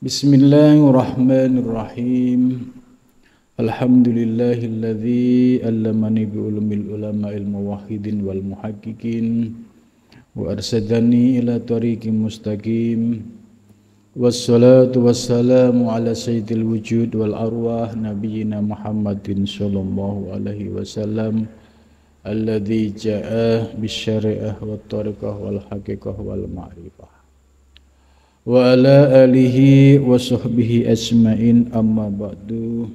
Bismillahirrahmanirrahim. Alhamdulillahilladzi allamani bi ulumil ulama'il muwahhidin wal muhaqqiqin wa arsadani ila tariqim mustaqim. Wassalatu wassalamu ala sayyidil wujud wal arwah nabiyyina Muhammadin sallallahu alaihi wasallam alladzi jaa'a bisyari'ah wat tariqah wal haqiqah wal ma'rifah. Wa ala alihi wa sahbihi ajmain amma ba'du.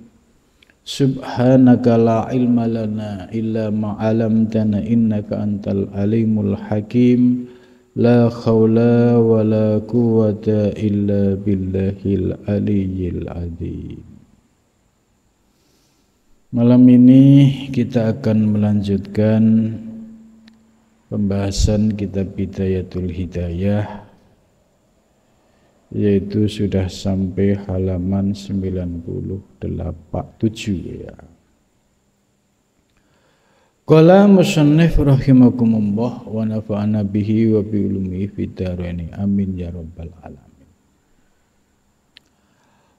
Subhanaka la ilma lana illa ma 'allamtana innaka antal alimul hakim. La haula wa la quwwata illa billahil aliyyil azim. Malam ini kita akan melanjutkan pembahasan kitab Bidayatul Hidayah, yaitu sudah sampai halaman 97 ya. Qala musannif rahimakumullah wa nafa'ana bihi wa bi ulumihi fid dharain amin ya rabbal alamin.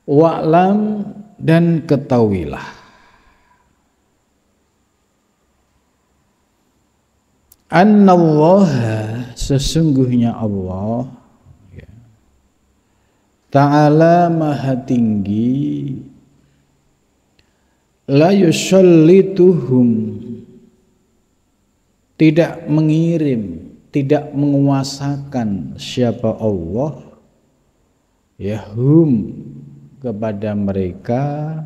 Wa'lam, dan ketahuilah annallaha, sesungguhnya Allah Ta'ala maha tinggi, la yusallituhum, tidak mengirim, tidak menguasakan siapa Allah, yahum, kepada mereka,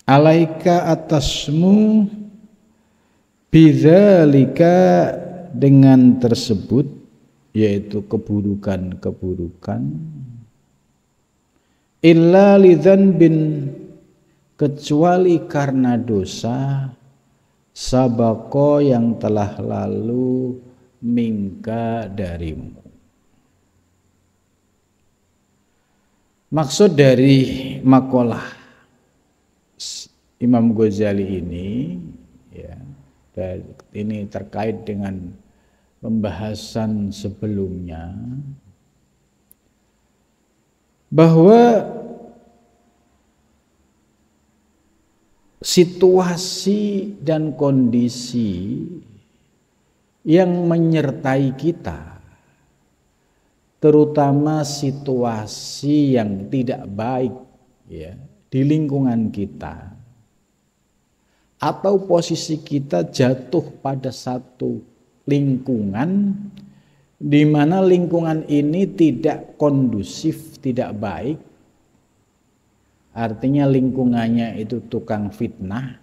alaika, atasmu, bidzalika, dengan tersebut, yaitu keburukan-keburukan, illa lidzanbin, kecuali karena dosa, sabaqo, yang telah lalu, mingka, darimu. Maksud dari makalah Imam Ghazali ini ya, ini terkait dengan pembahasan sebelumnya, bahwa situasi dan kondisi yang menyertai kita, terutama situasi yang tidak baik ya di lingkungan kita, atau posisi kita jatuh pada satu lingkungan di mana lingkungan ini tidak kondusif, tidak baik, artinya lingkungannya itu tukang fitnah,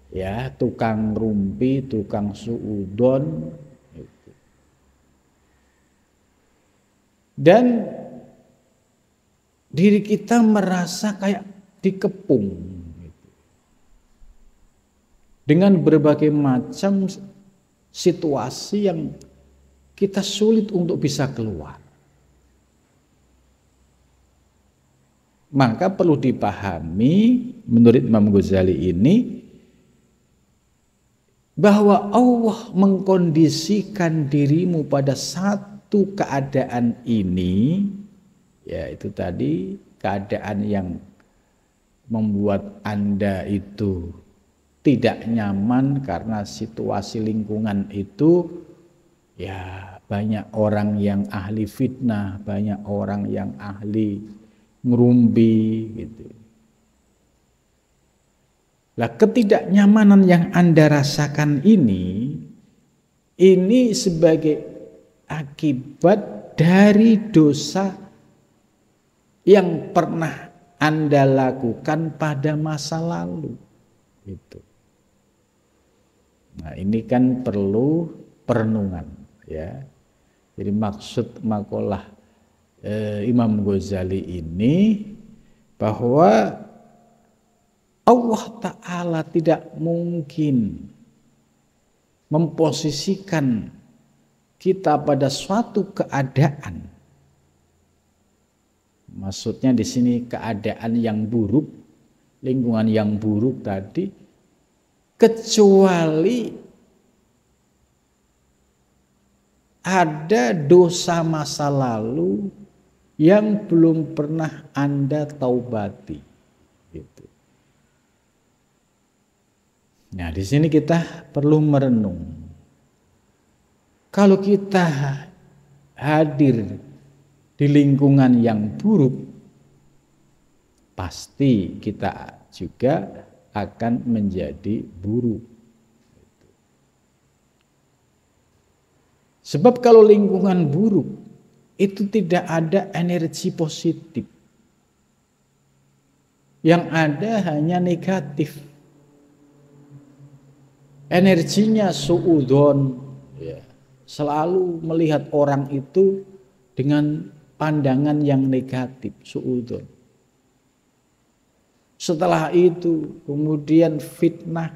ya, tukang rumpi, tukang suudon, dan diri kita merasa kayak dikepung dengan berbagai macam situasi yang kita sulit untuk bisa keluar. Maka perlu dipahami menurut Imam Ghazali ini bahwa Allah mengkondisikan dirimu pada satu keadaan ini, yaitu tadi keadaan yang membuat Anda itu tidak nyaman karena situasi lingkungan itu ya banyak orang yang ahli fitnah, banyak orang yang ahli ngerumpi gitu. Lah ketidaknyamanan yang Anda rasakan ini sebagai akibat dari dosa yang pernah Anda lakukan pada masa lalu gitu. Nah, ini kan perlu perenungan ya. Jadi maksud makalah Imam Ghazali ini bahwa Allah Ta'ala tidak mungkin memposisikan kita pada suatu keadaan. Maksudnya di sini keadaan yang buruk, lingkungan yang buruk tadi, kecuali ada dosa masa lalu yang belum pernah Anda taubati. Gitu. Nah, di sini kita perlu merenung. Kalau kita hadir di lingkungan yang buruk, pasti kita juga akan menjadi buruk. Sebab kalau lingkungan buruk, itu tidak ada energi positif. Yang ada hanya negatif. Energinya suudzon, ya, selalu melihat orang itu dengan pandangan yang negatif, suudzon. Setelah itu kemudian fitnah,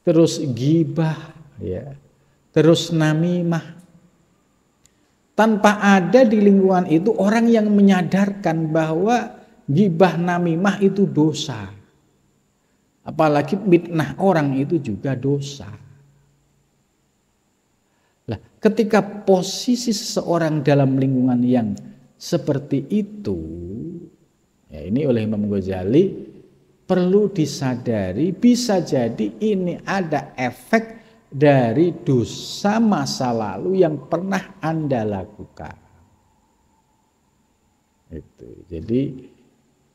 terus ghibah, ya, terus namimah. Tanpa ada di lingkungan itu orang yang menyadarkan bahwa ghibah namimah itu dosa. Apalagi fitnah orang itu juga dosa. Nah, ketika posisi seseorang dalam lingkungan yang seperti itu, ya ini oleh Imam Ghazali perlu disadari, bisa jadi ini ada efek dari dosa masa lalu yang pernah Anda lakukan. Itu. Jadi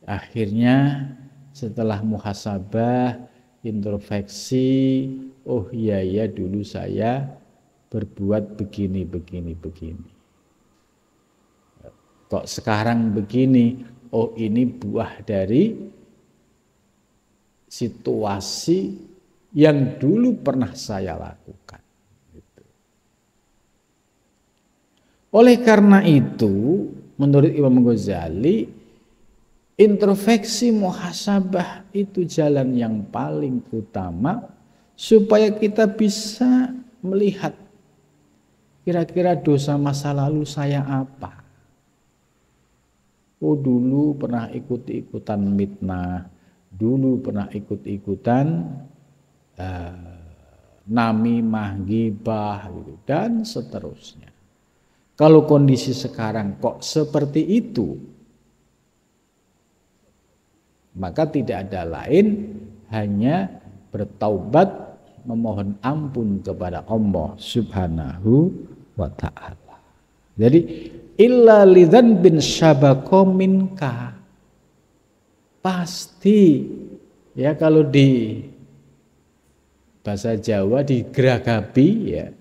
akhirnya setelah muhasabah, introspeksi, oh iya ya dulu saya berbuat begini. Kok sekarang begini? Oh ini buah dari situasi yang dulu pernah saya lakukan. Oleh karena itu, menurut Imam Ghazali, introspeksi muhasabah itu jalan yang paling utama supaya kita bisa melihat kira-kira dosa masa lalu saya apa. Oh dulu pernah ikut-ikutan mitnah, dulu pernah ikut-ikutan namimah, ghibah, gitu, dan seterusnya. Kalau kondisi sekarang kok seperti itu, maka tidak ada lain hanya bertaubat, memohon ampun kepada Allah Subhanahu wa ta'ala. Jadi illa lidzan bin syabaqo minka, pasti ya, kalau di bahasa Jawa digeragapi ya,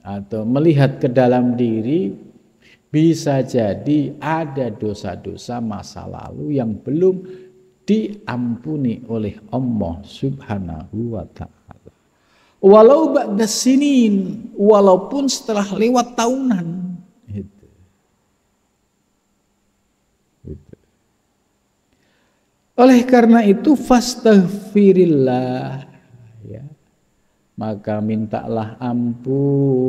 atau melihat ke dalam diri, bisa jadi ada dosa-dosa masa lalu yang belum diampuni oleh Allah Subhanahu wa ta'ala. Walau ba'da sinin, walaupun setelah lewat tahunan. Gitu. Oleh karena itu fastaghfirillah, ya. Maka mintalah ampun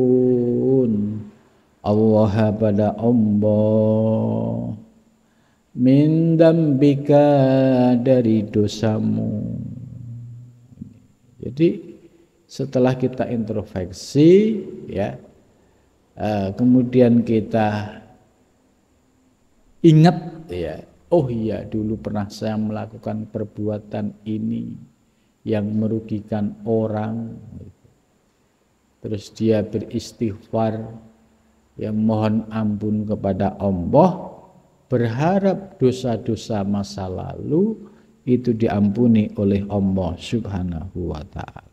Allah pada Allah, min dambika, dari dosamu. Jadi setelah kita introspeksi ya, kemudian kita ingat ya, oh iya dulu pernah saya melakukan perbuatan ini yang merugikan orang. Terus dia beristighfar, yang mohon ampun kepada Allah, berharap dosa-dosa masa lalu itu diampuni oleh Allah Subhanahu wa ta'ala.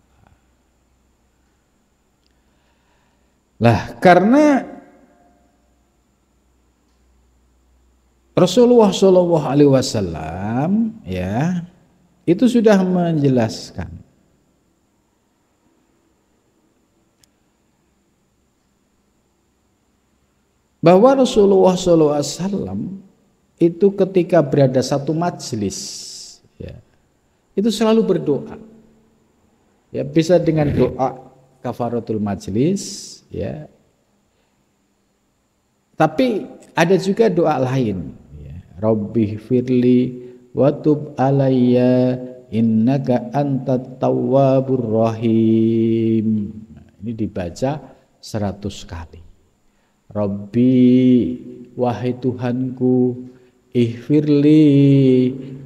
Lah karena Rasulullah Shallallahu Alaihi Wasallam ya itu sudah menjelaskan bahwa Rasulullah SAW itu ketika berada satu majelis, ya, itu selalu berdoa. Ya, bisa dengan doa kafaratul majelis, ya. Tapi ada juga doa lain, ya. Rabbi firli wa tub alayya innaka antat tawwabur rahim. Nah, ini dibaca 100 kali. Rabbi, wahai Tuhanku, ihfirli,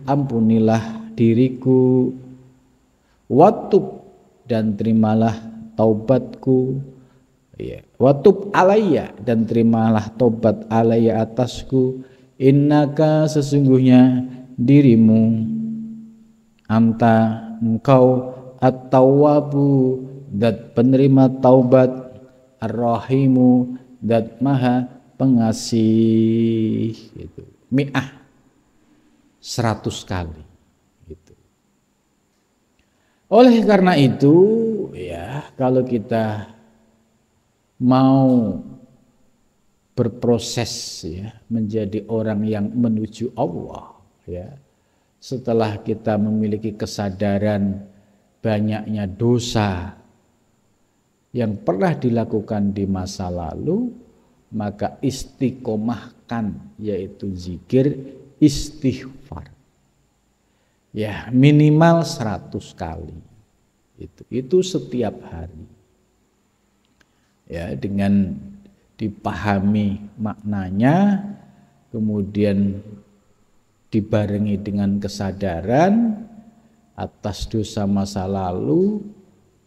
ampunilah diriku, watub, dan terimalah taubatku, ya, watub alayya, dan terimalah taubat alayya atasku, innaka, sesungguhnya dirimu, anta, engkau, at-tawwabu, dat penerima taubat, ar-rahimu, dat maha pengasih, gitu. Mi'ah, 100 kali, gitu. Oleh karena itu, ya, kalau kita mau berproses, ya, menjadi orang yang menuju Allah, ya, setelah kita memiliki kesadaran banyaknya dosa yang pernah dilakukan di masa lalu, maka istiqomahkan, yaitu zikir istighfar, ya, minimal 100 kali. Itu setiap hari, ya, dengan dipahami maknanya, kemudian dibarengi dengan kesadaran atas dosa masa lalu,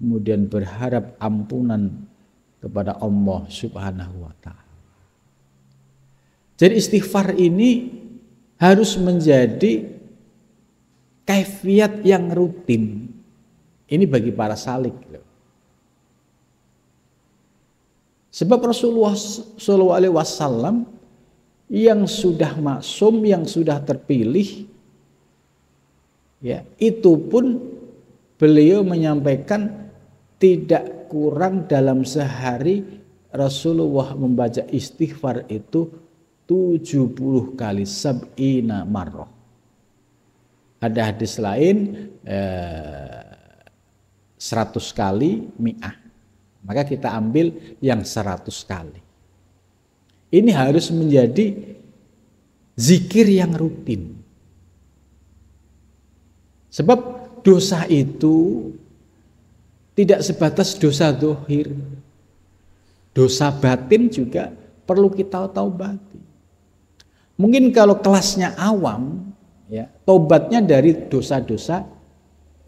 kemudian berharap ampunan kepada Allah Subhanahu wa Ta'ala. Jadi istighfar ini harus menjadi kaifiat yang rutin. Ini bagi para salik. Sebab Rasulullah SAW yang sudah maksum, yang sudah terpilih, ya, itu pun beliau menyampaikan tidak kurang dalam sehari Rasulullah membaca istighfar itu 70 kali, sab'ina marrah. Ada hadis lain 100 kali, mi'ah. Maka kita ambil yang 100 kali. Ini harus menjadi zikir yang rutin. Sebab dosa itu tidak sebatas dosa zahir. Dosa batin juga perlu kita taubati. Mungkin kalau kelasnya awam, ya, taubatnya dari dosa-dosa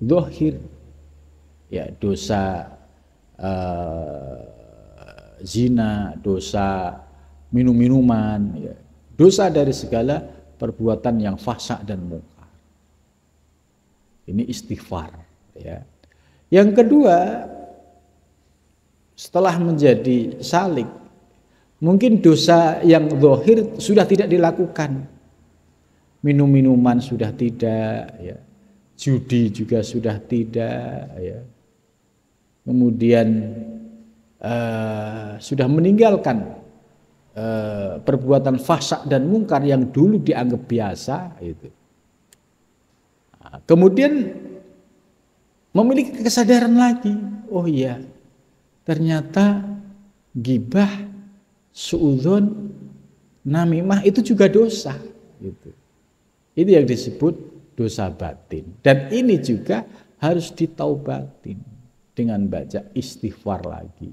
zahir. Ya, dosa zina, dosa minum-minuman, ya, dosa dari segala perbuatan yang fahsya dan mungkar. Ini istighfar, ya. Yang kedua, setelah menjadi salik, mungkin dosa yang zahir sudah tidak dilakukan. Minum-minuman sudah tidak, ya. Judi juga sudah tidak, ya. Kemudian sudah meninggalkan perbuatan fahsya dan mungkar yang dulu dianggap biasa, itu. Kemudian memiliki kesadaran lagi, oh iya, ternyata gibah, suudzon, namimah itu juga dosa, gitu. Itu yang disebut dosa batin, dan ini juga harus ditaubatin dengan baca istighfar lagi.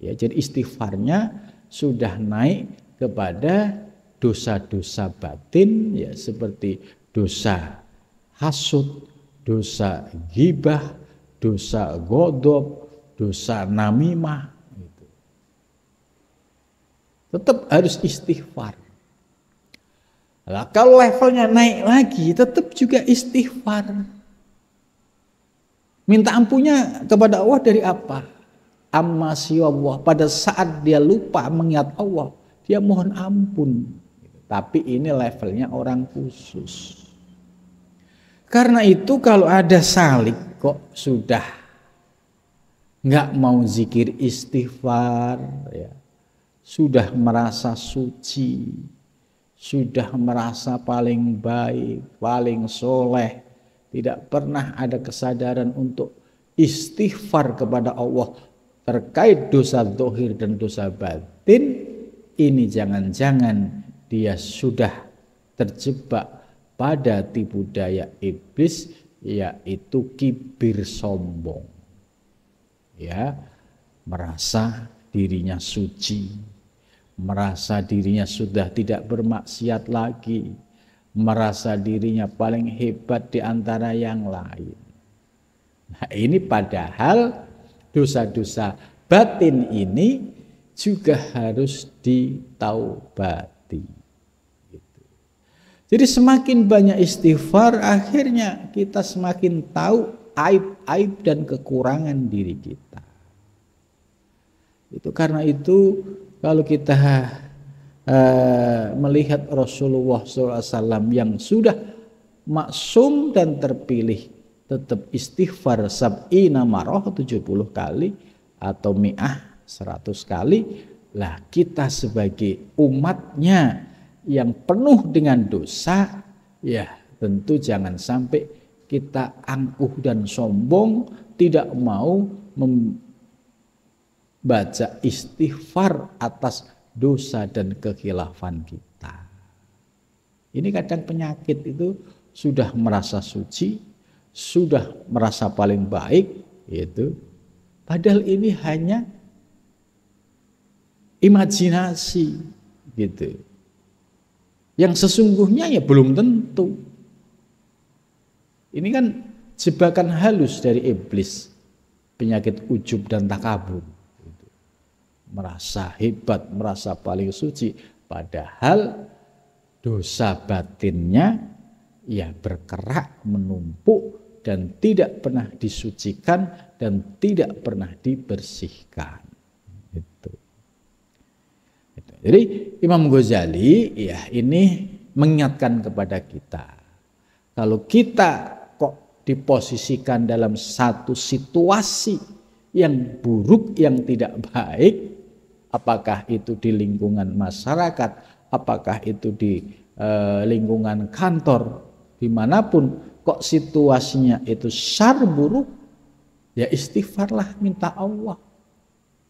Ya, jadi istighfarnya sudah naik kepada dosa-dosa batin, ya, seperti dosa hasud, dosa ghibah, dosa ghodab, dosa namimah, gitu. Tetap harus istighfar. Nah, kalau levelnya naik lagi, tetap juga istighfar. Minta ampunnya kepada Allah dari apa? Amma siwallah. Pada saat dia lupa mengingat Allah, dia mohon ampun. Tapi ini levelnya orang khusus. Karena itu kalau ada salik kok sudah nggak mau zikir istighfar, ya, sudah merasa suci, sudah merasa paling baik, paling soleh, tidak pernah ada kesadaran untuk istighfar kepada Allah terkait dosa zahir dan dosa batin, ini jangan-jangan dia sudah terjebak pada tipu daya iblis, yaitu kibir sombong. Ya, merasa dirinya suci, merasa dirinya sudah tidak bermaksiat lagi, merasa dirinya paling hebat di antara yang lain. Nah, ini padahal dosa-dosa batin ini juga harus ditaubati. Gitu. Jadi semakin banyak istighfar, akhirnya kita semakin tahu aib-aib dan kekurangan diri kita. Itu karena itu kalau kita melihat Rasulullah SAW yang sudah maksum dan terpilih tetap istighfar sab'ina marrah 70 kali atau mi'ah 100 kali, lah kita sebagai umatnya yang penuh dengan dosa, ya tentu jangan sampai kita angkuh dan sombong tidak mau membaca istighfar atas dosa dan kekhilafan kita. Ini kadang penyakit itu sudah merasa suci, sudah merasa paling baik, gitu. Padahal ini hanya imajinasi, gitu. Yang sesungguhnya ya belum tentu. Ini kan jebakan halus dari iblis, penyakit ujub dan takabur. Merasa hebat, merasa paling suci, padahal dosa batinnya ya berkerak, menumpuk dan tidak pernah disucikan dan tidak pernah dibersihkan. Itu. Jadi Imam Ghazali ya ini mengingatkan kepada kita, kalau kita kok diposisikan dalam satu situasi yang buruk, yang tidak baik, apakah itu di lingkungan masyarakat, apakah itu di lingkungan kantor, dimanapun kok situasinya itu syar buruk, ya istighfarlah, minta Allah,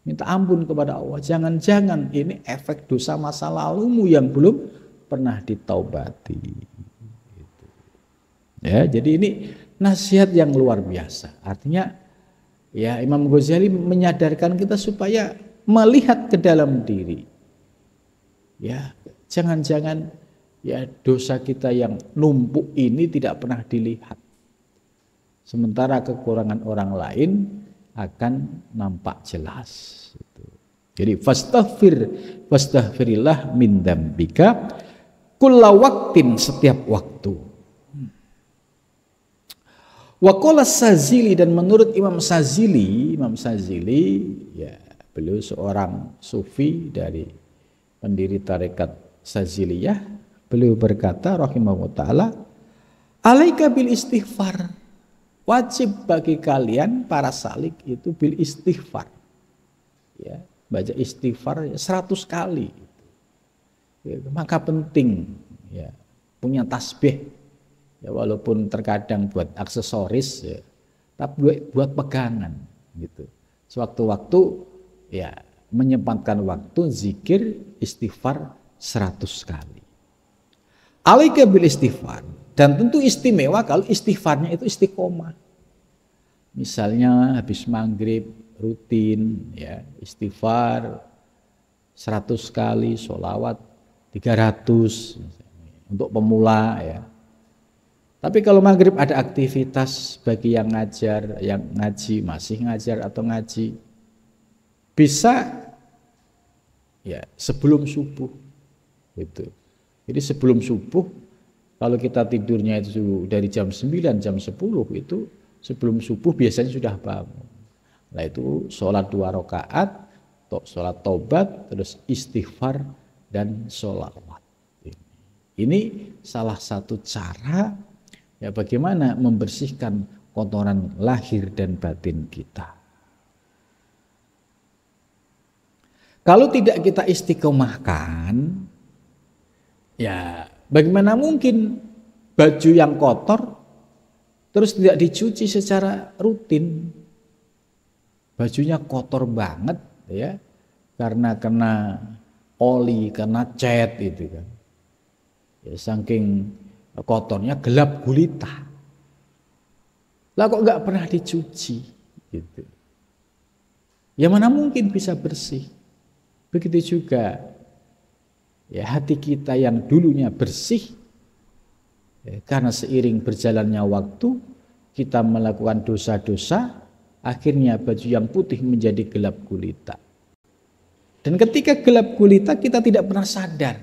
minta ampun kepada Allah. Jangan-jangan ini efek dosa masa lalumu yang belum pernah ditaubati. Ya, jadi ini nasihat yang luar biasa. Artinya ya Imam Ghazali menyadarkan kita supaya melihat ke dalam diri. Ya, jangan-jangan ya dosa kita yang numpuk ini tidak pernah dilihat. Sementara kekurangan orang lain akan nampak jelas. Jadi fastaghfirillah min dzambika kulla waqtin, setiap waktu. Wa qala Sazili, dan menurut Imam Sazili ya beliau seorang sufi dari pendiri tarekat Saziliyah, beliau berkata rahimahullah taala, alaika bil istighfar, wajib bagi kalian para salik itu bil istighfar, ya baca istighfar 100 kali, ya, maka penting ya punya tasbih. Ya, walaupun terkadang buat aksesoris, ya, tapi buat pegangan gitu. Sewaktu-waktu ya menyempatkan waktu zikir istighfar 100 kali. Alaika bil istighfar, dan tentu istimewa kalau istighfarnya itu istiqomah. Misalnya habis maghrib rutin ya istighfar 100 kali, sholawat 300 untuk pemula ya. Tapi kalau maghrib ada aktivitas bagi yang ngajar, yang ngaji, masih ngajar atau ngaji, bisa ya sebelum subuh gitu. Jadi sebelum subuh, kalau kita tidurnya itu dari jam 9, jam 10 itu sebelum subuh biasanya sudah bangun. Nah itu sholat 2 rakaat, sholat taubat, terus istighfar dan sholawat. Ini salah satu cara ya bagaimana membersihkan kotoran lahir dan batin kita. Kalau tidak kita istiqomahkan, ya bagaimana mungkin baju yang kotor terus tidak dicuci secara rutin. Bajunya kotor banget ya, karena kena oli, kena cat itu kan. Ya, saking kotornya gelap gulita. Lah kok nggak pernah dicuci gitu. Ya mana mungkin bisa bersih. Begitu juga ya hati kita yang dulunya bersih, ya, karena seiring berjalannya waktu kita melakukan dosa-dosa, akhirnya baju yang putih menjadi gelap gulita. Dan ketika gelap gulita kita tidak pernah sadar,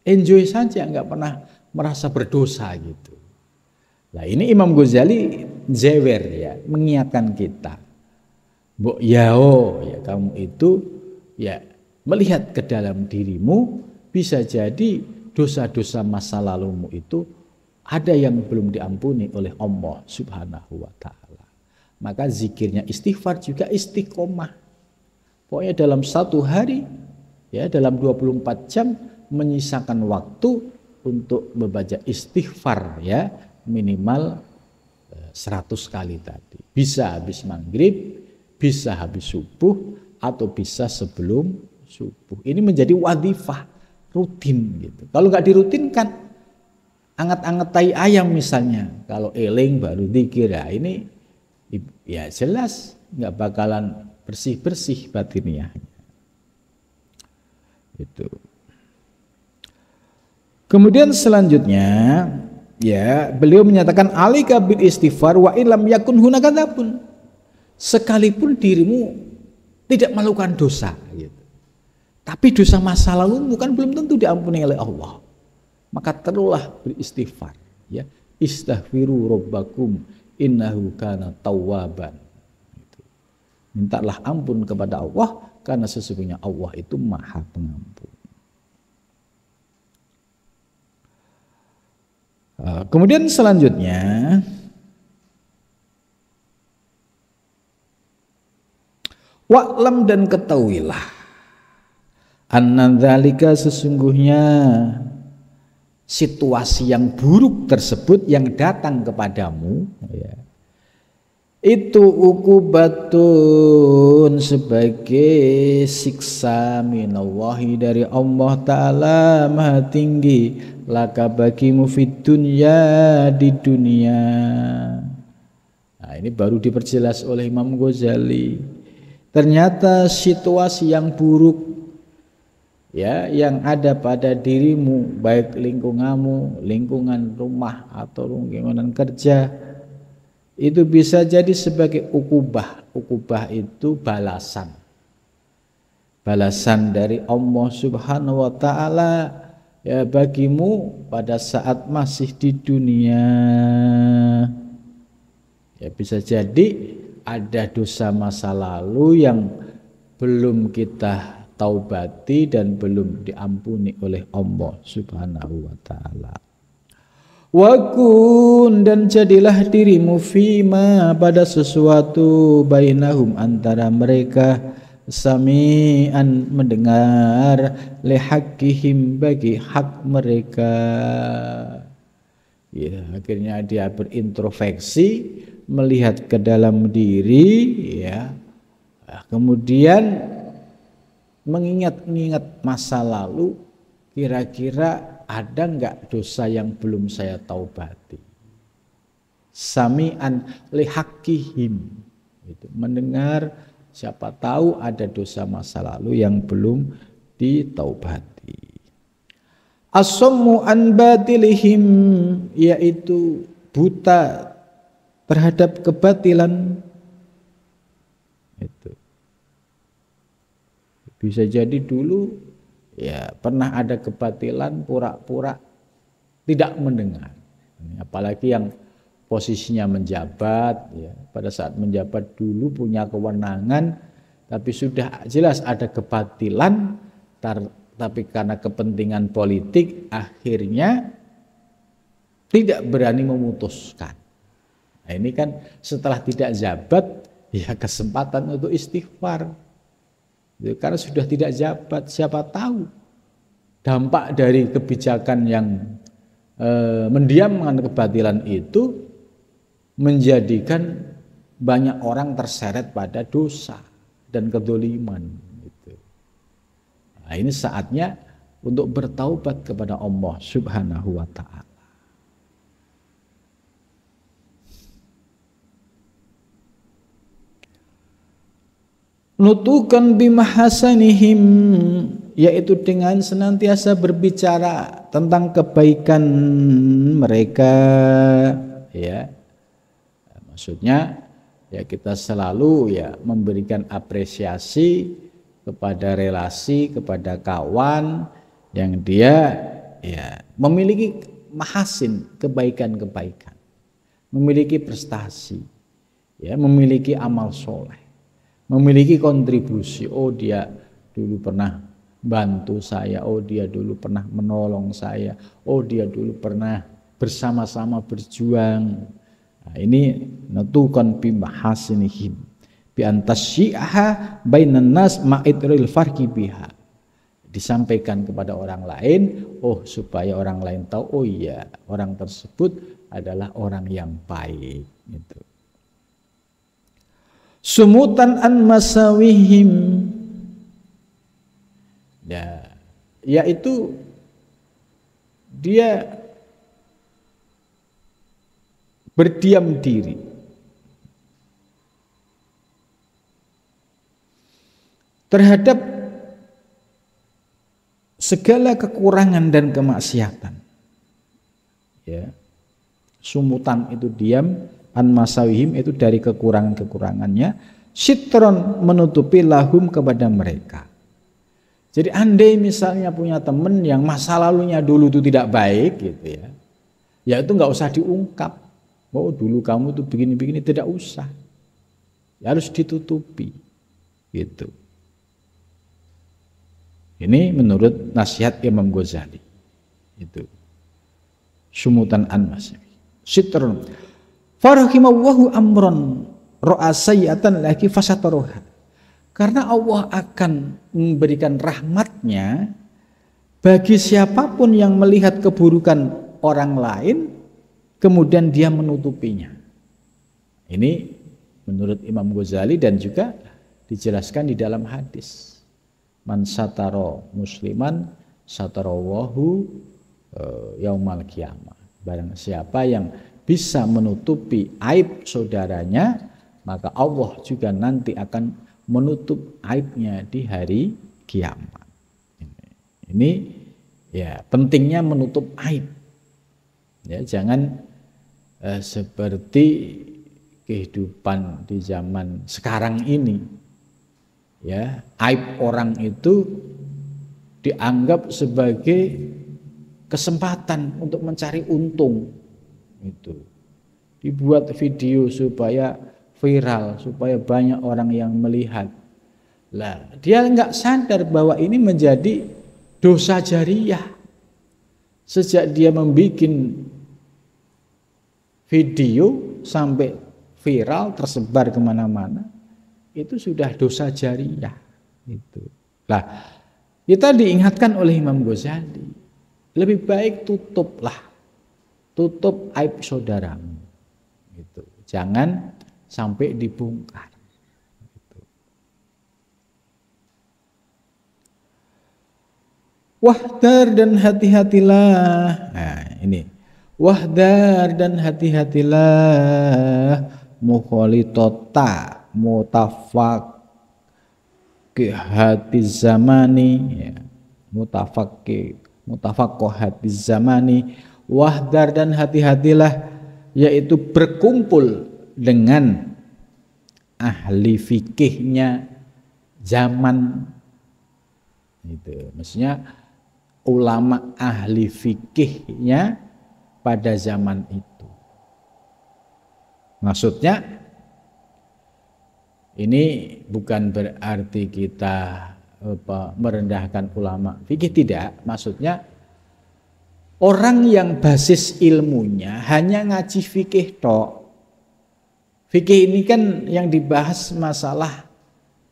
enjoy saja, nggak pernah merasa berdosa gitu. Nah ini Imam Ghazali jewer ya, mengingatkan kita, Mbok yao, ya kamu itu ya melihat ke dalam dirimu, bisa jadi dosa-dosa masa lalumu itu ada yang belum diampuni oleh Allah Subhanahu wa ta'ala. Maka zikirnya istighfar juga istiqomah. Pokoknya dalam satu hari, ya dalam 24 jam menyisakan waktu untuk membaca istighfar, ya minimal 100 kali tadi. Bisa habis maghrib, bisa habis subuh, atau bisa sebelum subuh. Ini menjadi wadifah rutin gitu. Kalau nggak dirutinkan, anget-anget tai ayam misalnya, kalau eling baru zikir, ya ini ya jelas nggak bakalan bersih-bersih batiniahnya. Itu. Kemudian selanjutnya, ya beliau menyatakan alika bil istighfar wa illam yakun hunakadzabun. Sekalipun dirimu tidak melakukan dosa, gitu. Tapi dosa masa lalu bukan belum tentu diampuni oleh Allah. Maka teruslah beristighfar, ya istaghfiru rabbakum innahu kana tawwaban. Mintalah ampun kepada Allah karena sesungguhnya Allah itu Maha Pengampun. Kemudian selanjutnya, wa'lam dan ketahuilah anna dzalika sesungguhnya situasi yang buruk tersebut yang datang kepadamu, ya, itu ukubatun sebagai siksa minallahi dari Allah Ta'ala Maha Tinggi, laka bagimu fid dunya di dunia. Nah ini baru diperjelas oleh Imam Ghazali. Ternyata situasi yang buruk, ya yang ada pada dirimu, baik lingkunganmu, lingkungan rumah atau lingkungan kerja, itu bisa jadi sebagai ukubah. Ukubah itu balasan, balasan dari Allah Subhanahu wa ta'ala, ya bagimu pada saat masih di dunia. Ya bisa jadi ada dosa masa lalu yang belum kita taubati dan belum diampuni oleh Allah Subhanahu wa ta'ala. Wakun dan jadilah dirimu fima pada sesuatu bainahum antara mereka, sami'an mendengar, lihaqqihim bagi hak mereka. Ya, akhirnya dia berintrospeksi, melihat ke dalam diri, ya. Kemudian mengingat-ingat masa lalu, kira-kira ada enggak dosa yang belum saya taubati? Sami'an lihaqqihim, itu mendengar, siapa tahu ada dosa masa lalu yang belum ditaubati. As-sammu an batilihim, yaitu buta terhadap kebatilan. Itu bisa jadi dulu ya pernah ada kebatilan, pura-pura tidak mendengar. Apalagi yang posisinya menjabat, ya pada saat menjabat dulu punya kewenangan, tapi sudah jelas ada kebatilan, tapi karena kepentingan politik akhirnya tidak berani memutuskan. Nah ini kan setelah tidak jabat, ya kesempatan untuk istighfar. Karena sudah tidak jabat, siapa tahu dampak dari kebijakan yang mendiamkan kebatilan itu menjadikan banyak orang terseret pada dosa dan kedzaliman. Gitu. Nah ini saatnya untuk bertaubat kepada Allah Subhanahu wa ta'ala. Nutukan bimahasanihim, yaitu dengan senantiasa berbicara tentang kebaikan mereka, ya. Maksudnya ya kita selalu ya memberikan apresiasi kepada relasi, kepada kawan yang dia ya memiliki mahasin, kebaikan-kebaikan, memiliki prestasi, ya, memiliki amal soleh, memiliki kontribusi. Oh, dia dulu pernah bantu saya, oh dia dulu pernah menolong saya, oh dia dulu pernah bersama-sama berjuang. Nah, ini natukan bi mahasinihim bi antasyi'aha bainan nas ma'idril farqi biha. Disampaikan kepada orang lain, oh supaya orang lain tahu, oh iya orang tersebut adalah orang yang baik, gitu. Sumutan an masawihim, ya, yaitu dia berdiam diri, terhadap segala kekurangan dan kemaksiatan. Ya. Sumutan itu diam, an masawihim itu dari kekurangan-kekurangannya, sitron menutupi lahum kepada mereka. Jadi andai misalnya punya teman yang masa lalunya dulu itu tidak baik gitu ya, ya itu nggak usah diungkap. Oh dulu kamu tuh begini-begini, tidak usah. Ya, harus ditutupi gitu. Ini menurut nasihat Imam Ghazali. Itu sumutan an masawihim. Sitron farahimallahu amron ra'asayatan lagi fasataroha. Karena Allah akan memberikan rahmatnya bagi siapapun yang melihat keburukan orang lain kemudian dia menutupinya. Ini menurut Imam Ghazali dan juga dijelaskan di dalam hadis. Man sataro musliman satarowahu yaumal qiyamah. Barang siapa yang bisa menutupi aib saudaranya, maka Allah juga nanti akan menutup aibnya di hari kiamat. Ini ya pentingnya menutup aib. Ya, jangan seperti kehidupan di zaman sekarang ini. Ya, aib orang itu dianggap sebagai kesempatan untuk mencari untung. Itu dibuat video supaya viral, supaya banyak orang yang melihat. Lah, dia nggak sadar bahwa ini menjadi dosa jariyah. Sejak dia membuat video sampai viral, tersebar kemana-mana, itu sudah dosa jariyah. Itu. Lah, kita diingatkan oleh Imam Ghazali, lebih baik tutuplah, tutup aib saudaramu. Gitu. Jangan sampai dibongkar. Gitu. Wahdar dan hati-hatilah. Nah, ini. Wahdar dan hati-hatilah mukholitota mutafaqihati zamani, ya. Mutafaqihati zamani. Wahdar dan hati-hatilah, yaitu berkumpul dengan ahli fikihnya zaman. Itu maksudnya ulama ahli fikihnya pada zaman itu. Maksudnya ini bukan berarti kita merendahkan ulama fikih, tidak. Maksudnya orang yang basis ilmunya hanya ngaji fikih tok. Fikih ini kan yang dibahas masalah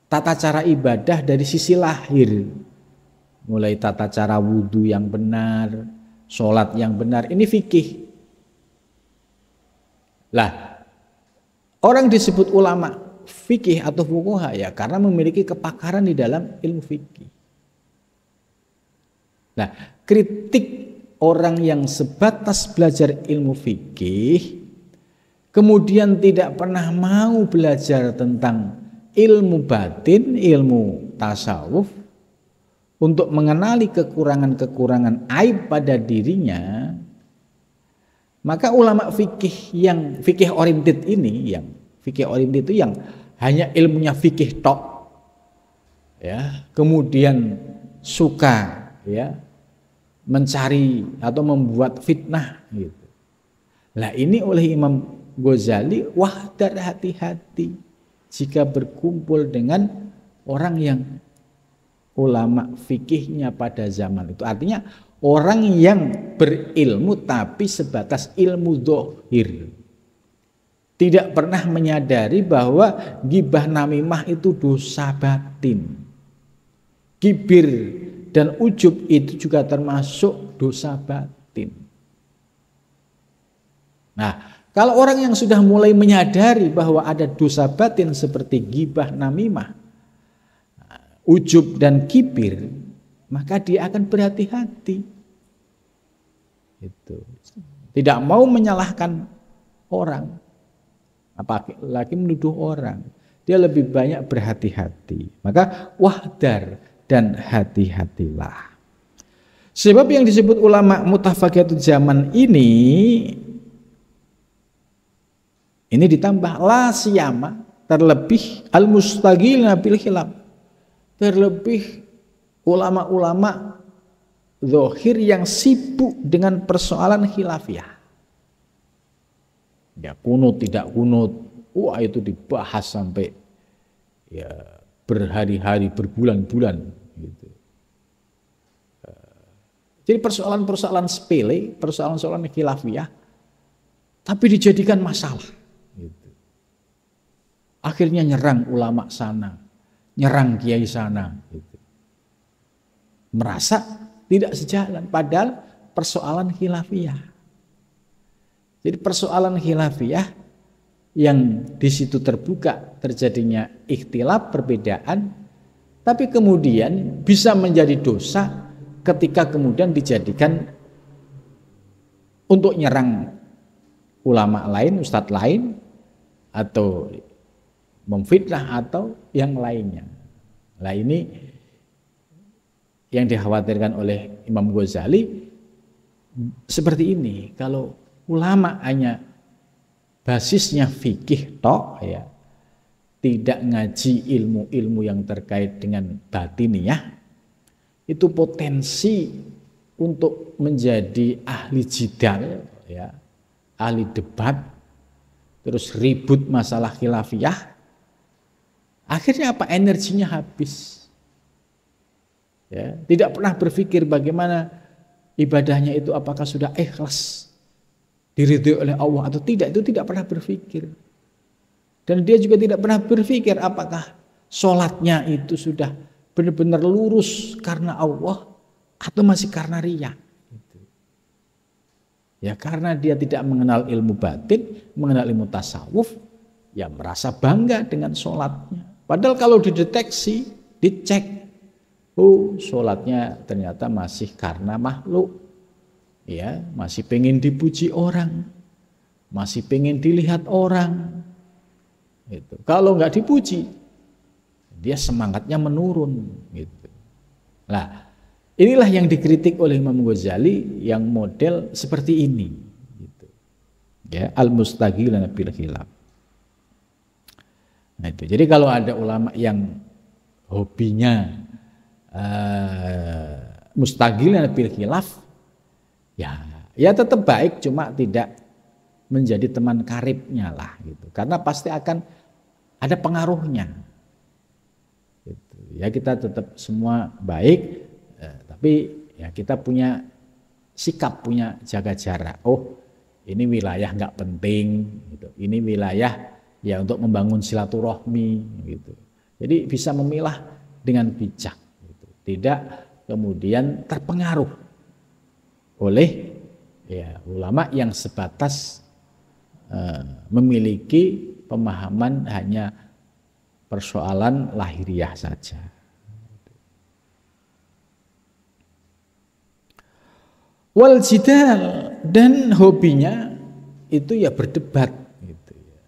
tata cara ibadah dari sisi lahir. Mulai tata cara wudhu yang benar, sholat yang benar, ini fikih. Lah, orang disebut ulama fikih atau fuqaha ya karena memiliki kepakaran di dalam ilmu fikih. Nah, kritik orang yang sebatas belajar ilmu fikih kemudian tidak pernah mau belajar tentang ilmu batin, ilmu tasawuf, untuk mengenali kekurangan-kekurangan aib pada dirinya, maka ulama fikih yang fikih oriented ini, yang fikih oriented itu yang hanya ilmunya fikih tok, ya, kemudian suka ya mencari atau membuat fitnah gitu. Lah ini oleh Imam Ghazali, wahdar, hati-hati jika berkumpul dengan orang yang ulama fikihnya pada zaman itu. Artinya orang yang berilmu tapi sebatas ilmu dzahir. Tidak pernah menyadari bahwa ghibah namimah itu dosa batin. Kibir dan ujub itu juga termasuk dosa batin. Nah, kalau orang yang sudah mulai menyadari bahwa ada dosa batin seperti ghibah namimah, ujub dan kibir, maka dia akan berhati-hati. Itu. Tidak mau menyalahkan orang, apalagi menuduh orang. Dia lebih banyak berhati-hati. Maka wahdar dan hati-hatilah. Sebab yang disebut ulama mutafaqihatul zaman ini ditambah la siyama, terlebih al-mustaghilina bil khilaf, terlebih ulama-ulama zahir yang sibuk dengan persoalan khilafiyah. Ya, kunut tidak kunut, wah itu dibahas sampai ya berhari-hari, berbulan-bulan gitu. Jadi persoalan-persoalan sepele, persoalan-persoalan khilafiyah, tapi dijadikan masalah. Gitu. Akhirnya nyerang ulama sana, nyerang kiai sana, gitu. Merasa tidak sejalan, padahal persoalan khilafiyah. Jadi persoalan khilafiyah yang di situ terbuka terjadinya ikhtilaf, perbedaan, tapi kemudian bisa menjadi dosa ketika kemudian dijadikan untuk nyerang ulama lain, ustadz lain, atau memfitnah atau yang lainnya. Nah ini yang dikhawatirkan oleh Imam Ghazali seperti ini. Kalau ulama hanya basisnya fikih tok ya, tidak ngaji ilmu-ilmu yang terkait dengan batiniyah, itu potensi untuk menjadi ahli jidal ya, ahli debat, terus ribut masalah khilafiyah. Akhirnya apa? Energinya habis. Ya, tidak pernah berpikir bagaimana ibadahnya itu apakah sudah ikhlas, diridhoi oleh Allah atau tidak, itu tidak pernah berpikir. Dan dia juga tidak pernah berpikir apakah sholatnya itu sudah benar-benar lurus karena Allah atau masih karena riya. Ya karena dia tidak mengenal ilmu batin, mengenal ilmu tasawuf, ya merasa bangga dengan sholatnya. Padahal kalau dideteksi, dicek, oh sholatnya ternyata masih karena makhluk, ya masih pengen dipuji orang, masih pengen dilihat orang. Gitu. Kalau nggak dipuji, dia semangatnya menurun. Gitu. Nah, inilah yang dikritik oleh Imam Ghazali yang model seperti ini. Gitu. Ya, al-mustaghilana bil khilaf. Nah itu. Jadi kalau ada ulama yang hobinya mustaghilana bil khilaf, ya tetap baik, cuma tidak menjadi teman karibnya lah gitu. Karena pasti akan ada pengaruhnya. Gitu. Ya kita tetap semua baik, tapi ya kita punya sikap, punya jaga jarak. Oh ini wilayah nggak penting, gitu. Ini wilayah ya untuk membangun silaturahmi, gitu. Jadi bisa memilah dengan bijak, gitu. Tidak kemudian terpengaruh oleh ya ulama yang sebatas memiliki pemahaman hanya persoalan lahiriah saja. Wal jidal, dan hobinya itu ya berdebat gitu ya.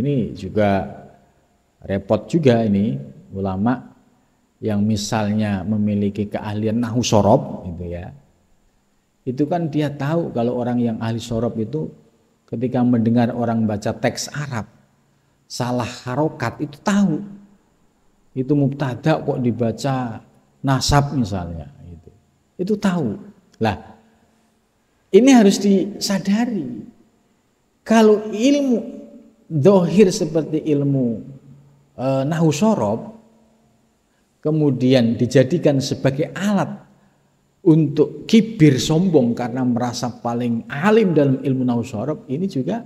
Ini juga repot juga ini ulama yang misalnya memiliki keahlian nahwu sorob gitu ya, itu kan dia tahu kalau orang yang ahli sorob itu ketika mendengar orang baca teks Arab salah harokat itu tahu itu mubtada kok dibaca nasab misalnya, itu tahu. Lah ini harus disadari kalau ilmu dohir seperti ilmu nahwu sorob kemudian dijadikan sebagai alat untuk kibir sombong karena merasa paling alim dalam ilmu nahwu sorob, ini juga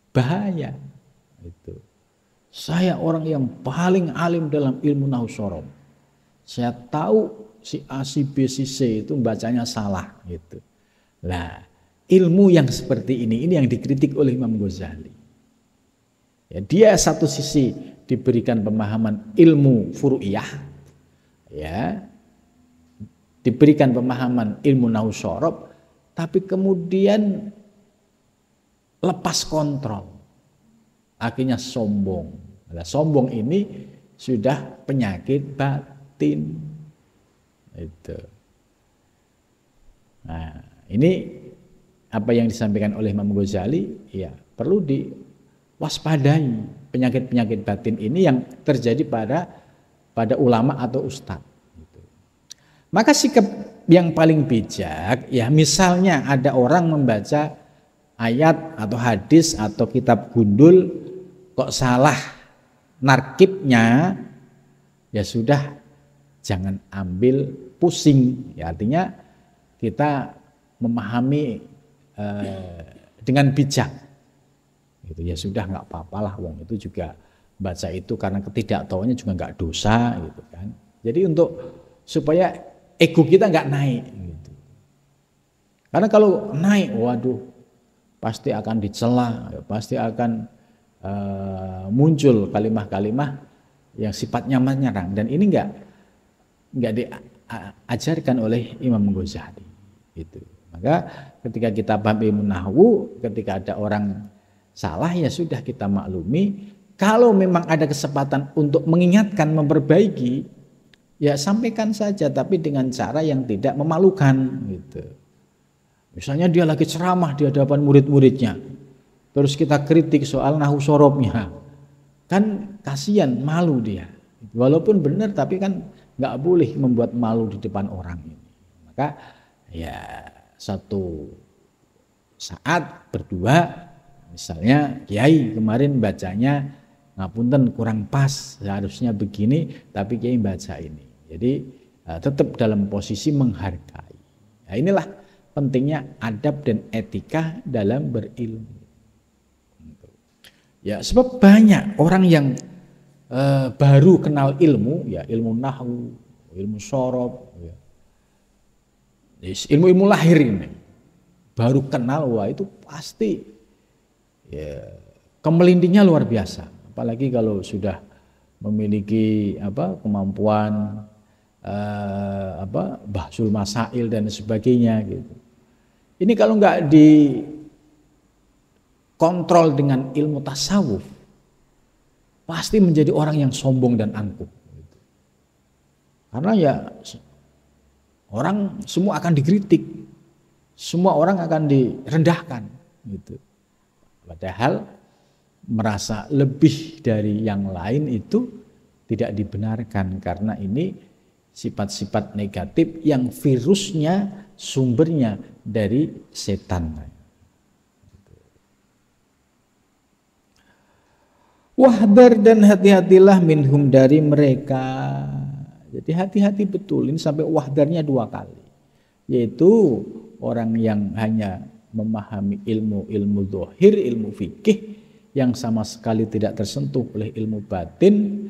bahaya. Itu. Saya orang yang paling alim dalam ilmu nahwu sorob. Saya tahu si A, si B, si C itu bacanya salah gitu. Nah, ilmu yang seperti ini yang dikritik oleh Imam Ghazali. Ya, dia satu sisi diberikan pemahaman ilmu furu'iyah, ya, diberikan pemahaman ilmu nahwu sorob, tapi kemudian lepas kontrol, akhirnya sombong. Nah, sombong ini sudah penyakit batin. Itu. Nah, ini apa yang disampaikan oleh Imam Ghazali, ya perlu diwaspadai penyakit-penyakit batin ini yang terjadi pada ulama atau ustadz. Maka sikap yang paling bijak, ya misalnya ada orang membaca ayat atau hadis atau kitab gundul kok salah narkibnya, ya sudah jangan ambil pusing. Ya, artinya kita memahami dengan bijak. Gitu, ya sudah nggak apa-apalah, wong itu juga baca itu karena ketidaktahuannya juga nggak dosa gitu kan. Jadi untuk supaya ego kita nggak naik gitu. Karena kalau naik, waduh pasti akan dicela, pasti akan muncul kalimah-kalimah yang sifatnya menyerang, dan ini nggak diajarkan oleh Imam Ghazali gitu. Maka ketika kita paham ilmu nahwu, ketika ada orang salah ya sudah kita maklumi. Kalau memang ada kesempatan untuk mengingatkan, memperbaiki, ya sampaikan saja, tapi dengan cara yang tidak memalukan gitu. Misalnya dia lagi ceramah di hadapan murid-muridnya, terus kita kritik soal nahwu sorobnya, kan kasihan, malu dia. Walaupun benar, tapi kan nggak boleh membuat malu di depan orang ini. Maka ya satu saat berdua, misalnya Kiai kemarin bacanya ngapunten kurang pas, seharusnya begini, tapi Kiai baca ini. Jadi tetap dalam posisi menghargai. Nah, inilah pentingnya adab dan etika dalam berilmu. Ya, sebab banyak orang yang baru kenal ilmu, ya ilmu nahwu, ilmu sorob, ya. Ilmu-ilmu lahir ini baru kenal, wah itu pasti ya, kemelindingnya luar biasa. Apalagi kalau sudah memiliki kemampuan bahsul masail dan sebagainya gitu. Ini kalau nggak dikontrol dengan ilmu tasawuf, pasti menjadi orang yang sombong dan angkuh. Gitu. Karena ya orang semua akan dikritik, semua orang akan direndahkan. Gitu. Padahal merasa lebih dari yang lain itu tidak dibenarkan, karena ini sifat-sifat negatif yang virusnya, sumbernya dari setan. Wahdar, dan hati-hatilah minhum, dari mereka. Jadi hati-hati betul, ini sampai wahdarnya 2 kali. Yaitu orang yang hanya memahami ilmu zahir, ilmu fikih, yang sama sekali tidak tersentuh oleh ilmu batin,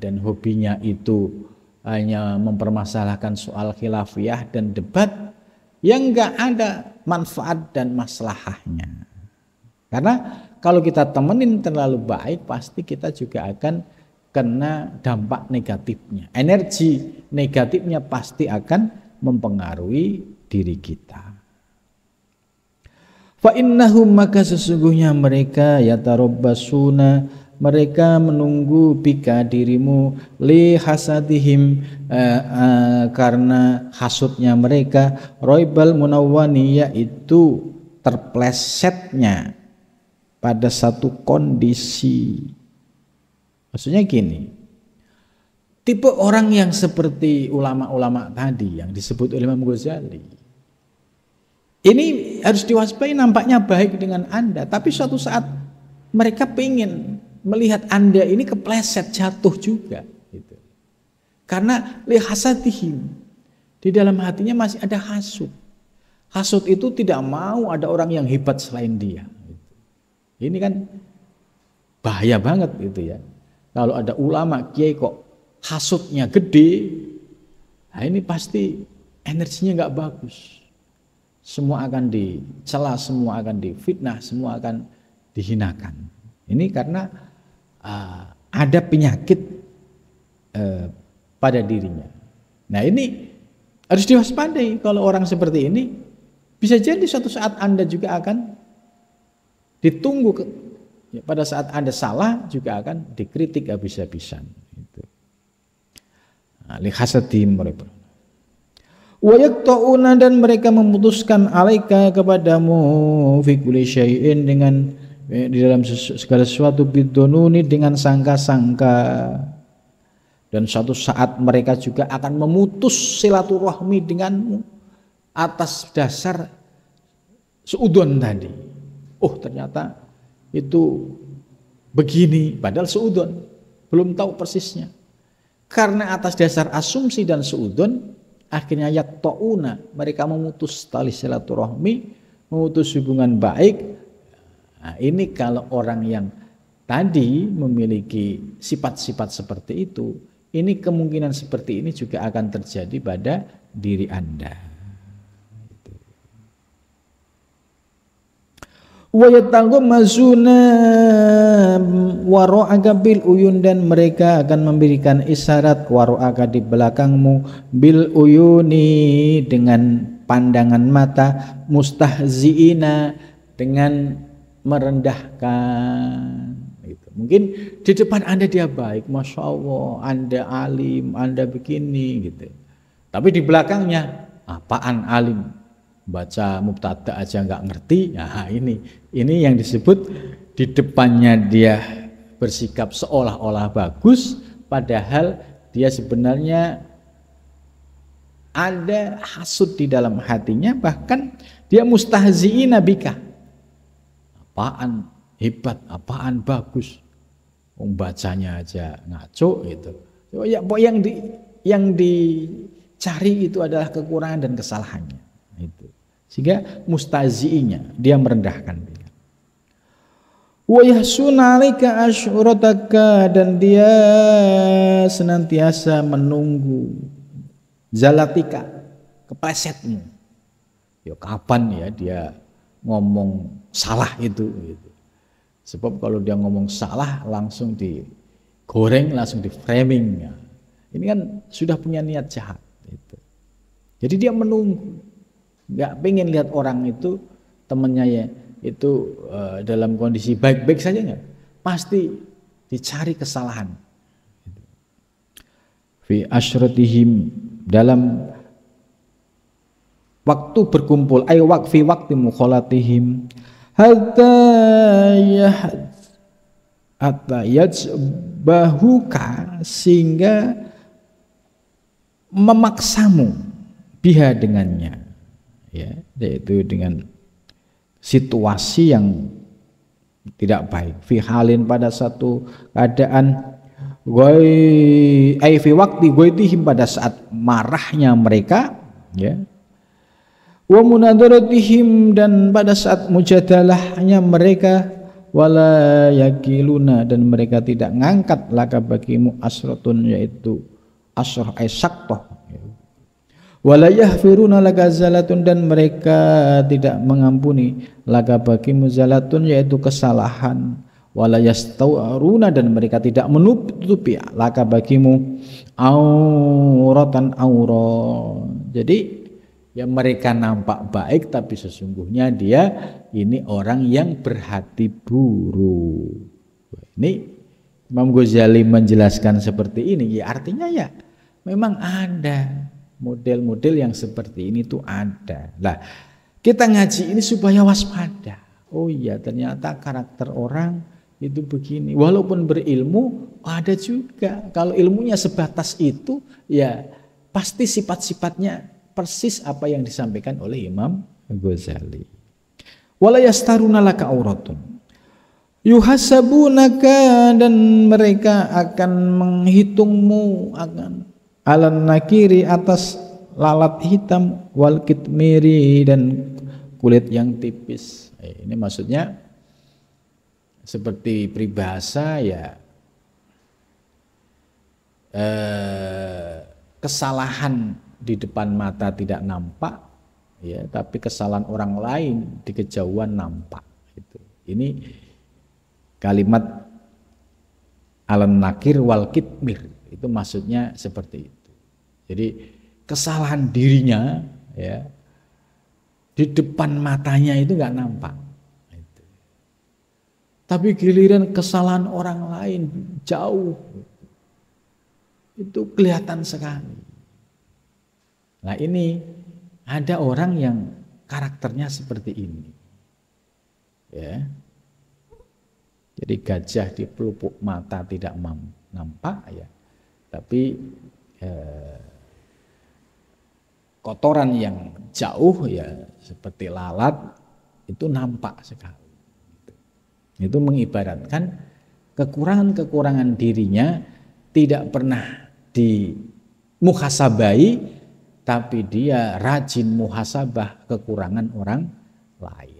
dan hobinya itu hanya mempermasalahkan soal khilafiyah dan debat yang enggak ada manfaat dan maslahahnya. Karena kalau kita temenin terlalu baik, pasti kita juga akan kena dampak negatifnya. Energi negatifnya pasti akan mempengaruhi diri kita. Fa innahum, maka sesungguhnya mereka yatarabbasuna mereka menunggu bika dirimu li hasadihim karena hasudnya mereka roibal munawwani, yaitu terplesetnya pada satu kondisi. Maksudnya gini, tipe orang yang seperti ulama-ulama tadi yang disebut oleh Imam Ghazali ini harus diwaspadai, nampaknya baik dengan Anda, tapi suatu saat mereka pengen melihat Anda ini kepleset, jatuh juga gitu. Karena lihasadihim, di dalam hatinya masih ada hasud. Hasud itu tidak mau ada orang yang hebat selain dia gitu. Ini kan bahaya banget gitu ya. Kalau ada ulama kiai kok hasudnya gede, nah ini pasti energinya nggak bagus. Semua akan dicela, semua akan difitnah, semua akan dihinakan. Ini karena ada penyakit pada dirinya. Nah ini harus diwaspadai. Kalau orang seperti ini, bisa jadi suatu saat Anda juga akan ditunggu. Pada saat Anda salah juga akan dikritik habis-habisan. Lihasadim mereka. Wa yaqta'una, dan mereka memutuskan alaika kepadamu fi kulli syai'in, dengan di dalam segala sesuatu bidununi, dengan sangka-sangka. Dan suatu saat mereka juga akan memutus silaturahmi denganmu atas dasar seudon tadi. Oh ternyata itu begini, padahal seudon, belum tahu persisnya. Karena atas dasar asumsi dan seudon, akhirnya yaqta'una, mereka memutus tali silaturahmi, memutus hubungan baik. Nah, ini kalau orang yang tadi memiliki sifat-sifat seperti itu, ini kemungkinan seperti ini juga akan terjadi pada diri Anda. Wa yataghammazuna wara'aka bil uyun, dan mereka akan memberikan isyarat wara'aka di belakangmu bil uyuni, dengan pandangan mata, mustahziina, dengan merendahkan. Mungkin di depan Anda dia baik, Masya Allah, Anda alim, Anda begini gitu. Tapi di belakangnya, apaan alim? Baca mubtada aja nggak ngerti. Nah ini yang disebut di depannya dia bersikap seolah-olah bagus, padahal dia sebenarnya ada hasud di dalam hatinya, bahkan dia mustahzi'ina bika. Apaan hebat, apaan bagus, bacanya aja ngaco gitu. Yang dicari itu adalah kekurangan dan kesalahannya. Itu. Sehingga mustahzi'inya, dia merendahkan dia. Wa yahsuna 'alaika asyurataka, dan dia senantiasa menunggu zalatika, keplesetmu. Ya kapan ya dia ngomong salah itu gitu. Sebab kalau dia ngomong salah langsung digoreng, langsung di framing ya. Ini kan sudah punya niat jahat gitu. Jadi dia menunggu, nggak pengen lihat orang itu temennya ya itu dalam kondisi baik-baik saja, nggak, pasti dicari kesalahan. Fi asyratihim, dalam waktu berkumpul, ay waqfi waqti mukhalatihim, hatta yajbahuka, sehingga memaksamu biha dengannya, ya, yaitu dengan situasi yang tidak baik, fi halin, pada satu keadaan, ay fi waqti ghaitihim, pada saat marahnya mereka, ya, wa munadaratihim, dan pada saat mujadalahnya mereka, wala yakiluna, dan mereka tidak ngangkat laka bagimu asratun, yaitu asrah ay saktoh, wala yahfiruna laka zalatun, dan mereka tidak mengampuni laka bagimu zalatun, yaitu kesalahan, wala yastawruna, dan mereka tidak menutupi laka bagimu auratan aurat. Jadi ya mereka nampak baik, tapi sesungguhnya dia ini orang yang berhati buruk. Ini Imam Ghazali menjelaskan seperti ini, ya artinya ya memang ada model-model yang seperti ini tuh ada. Lah, kita ngaji ini supaya waspada. Oh iya, ternyata karakter orang itu begini. Walaupun berilmu, ada juga. Kalau ilmunya sebatas itu, ya pasti sifat-sifatnya persis apa yang disampaikan oleh Imam Ghazali. Wala yastaruna laka auratun. Yuhasabunaka, dan mereka akan menghitungmu akan alan nakiri, atas lalat hitam, wal kitmiri, dan kulit yang tipis. Ini maksudnya seperti peribahasa ya, kesalahan di depan mata tidak nampak ya, tapi kesalahan orang lain di kejauhan nampak. Ini kalimat alan nakir wal kitmir itu maksudnya seperti itu. Jadi kesalahan dirinya ya di depan matanya itu nggak nampak. Tapi giliran kesalahan orang lain jauh itu kelihatan sekali. Nah ini ada orang yang karakternya seperti ini. Ya. Jadi gajah di pelupuk mata tidak nampak ya, tapi kotoran yang jauh ya seperti lalat itu nampak sekali. Itu mengibaratkan kekurangan-kekurangan dirinya tidak pernah dimuhasabai, tapi dia rajin muhasabah kekurangan orang lain.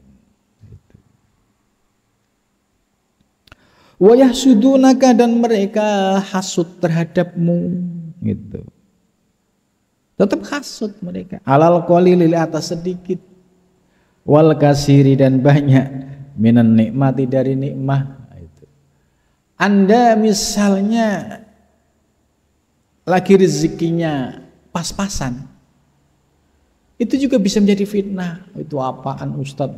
Wa yahsudunaka, dan mereka hasud terhadapmu gitu. Tetap hasud mereka. Alal qalili, atas sedikit, wal kasiri, dan banyak, minan nikmati, dari nikmah itu. Anda misalnya lagi rezekinya pas-pasan, itu juga bisa menjadi fitnah. Itu apaan Ustadz,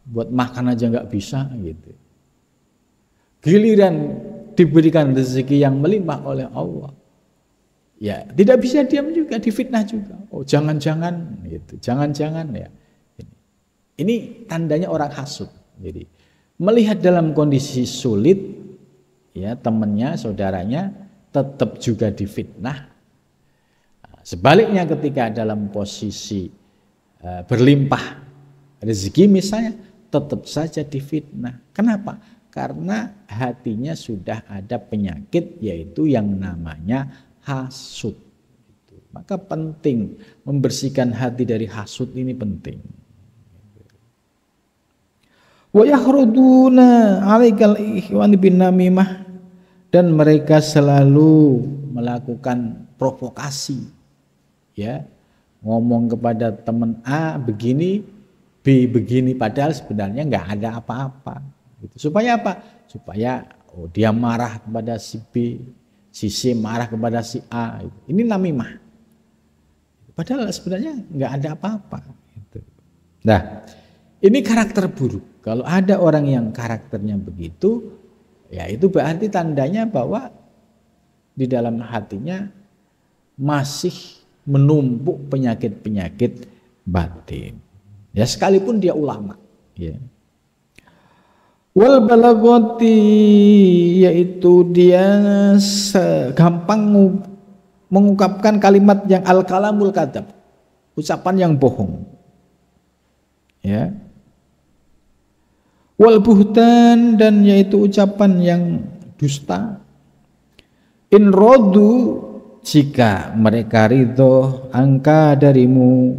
buat makan aja nggak bisa gitu. Giliran diberikan rezeki yang melimpah oleh Allah, ya tidak bisa diam juga, difitnah juga. Oh jangan-jangan gitu, jangan-jangan ya. Ini tandanya orang hasud. Jadi melihat dalam kondisi sulit, ya temannya, saudaranya tetap juga difitnah. Sebaliknya ketika dalam posisi berlimpah rezeki misalnya, tetap saja difitnah. Kenapa? Karena hatinya sudah ada penyakit, yaitu yang namanya hasud. Maka penting membersihkan hati dari hasud, ini penting. Wa yakhruduna 'alaikal ikhwan bin namimah, dan mereka selalu melakukan provokasi. Ya, ngomong kepada teman A begini, B begini, padahal sebenarnya nggak ada apa-apa. Gitu. Supaya apa? Supaya dia marah kepada si B, si C marah kepada si A. Gitu. Ini namimah. Padahal sebenarnya nggak ada apa-apa. Gitu. Nah, ini karakter buruk. Kalau ada orang yang karakternya begitu, ya itu berarti tandanya bahwa di dalam hatinya masih menumpuk penyakit-penyakit batin. Ya sekalipun dia ulama. Ya. Wal balagoti, yaitu dia gampang mengungkapkan kalimat yang al-kalamul kadzab, ucapan yang bohong. Ya. Wal buhtan, dan yaitu ucapan yang dusta. In rodu, jika mereka ridho angka darimu.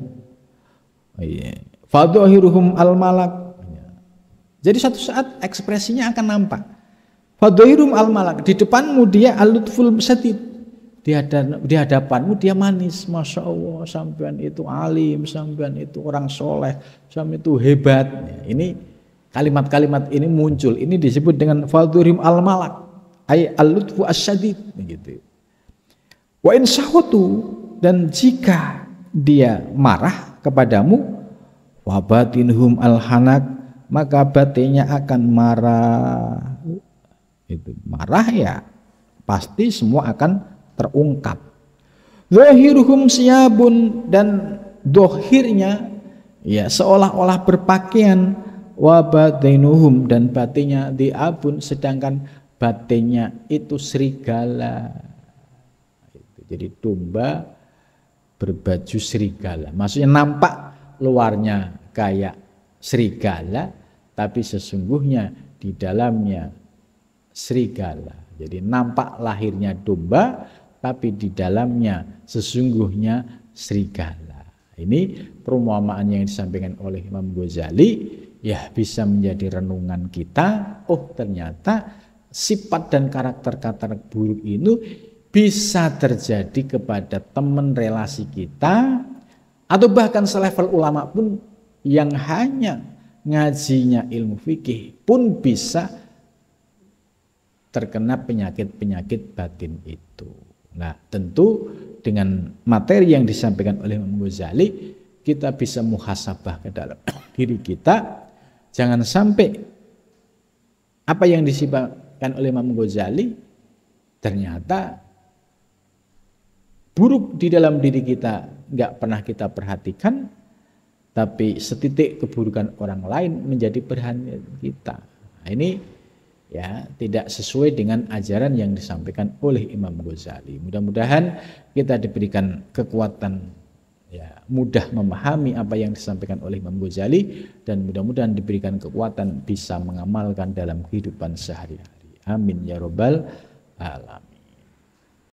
Fadhahiruhum al-malak. Jadi suatu saat ekspresinya akan nampak. Fadhahiruhum al-malak, di depanmu dia al-lutful syadid. Di hadapanmu dia manis. Masya Allah, sampean itu alim, sampean itu orang soleh, sampean itu hebat. Ini kalimat-kalimat ini muncul. Ini disebut dengan fadhahiruhum al-malak, ay al-lutfu asyadid begitu. Wa in syahwatu, dan jika dia marah kepadamu, wa batinhum al-hanak, maka batinnya akan marah. itu marah ya pasti semua akan terungkap. Zahiruhum siyabun, dan dohirnya ya seolah-olah berpakaian, wa batinuhum, dan batinnya diabun, sedangkan batinnya itu serigala. Jadi domba berbaju serigala, maksudnya nampak luarnya kayak serigala tapi sesungguhnya di dalamnya serigala. Jadi nampak lahirnya domba tapi di dalamnya sesungguhnya serigala. Ini perumpamaan yang disampaikan oleh Imam Ghazali ya bisa menjadi renungan kita. Oh ternyata sifat dan karakter-karakter buruk itu bisa terjadi kepada teman relasi kita atau bahkan selevel ulama pun yang hanya ngajinya ilmu fikih pun bisa terkena penyakit-penyakit batin itu. Nah tentu dengan materi yang disampaikan oleh Imam Ghazali kita bisa muhasabah ke dalam diri kita. Jangan sampai apa yang disampaikan oleh Imam Ghazali ternyata buruk di dalam diri kita, nggak pernah kita perhatikan, tapi setitik keburukan orang lain menjadi perhatian kita. Nah, ini ya tidak sesuai dengan ajaran yang disampaikan oleh Imam Ghazali. Mudah-mudahan kita diberikan kekuatan ya mudah memahami apa yang disampaikan oleh Imam Ghazali, dan mudah-mudahan diberikan kekuatan bisa mengamalkan dalam kehidupan sehari-hari. Amin ya rabbal alamin.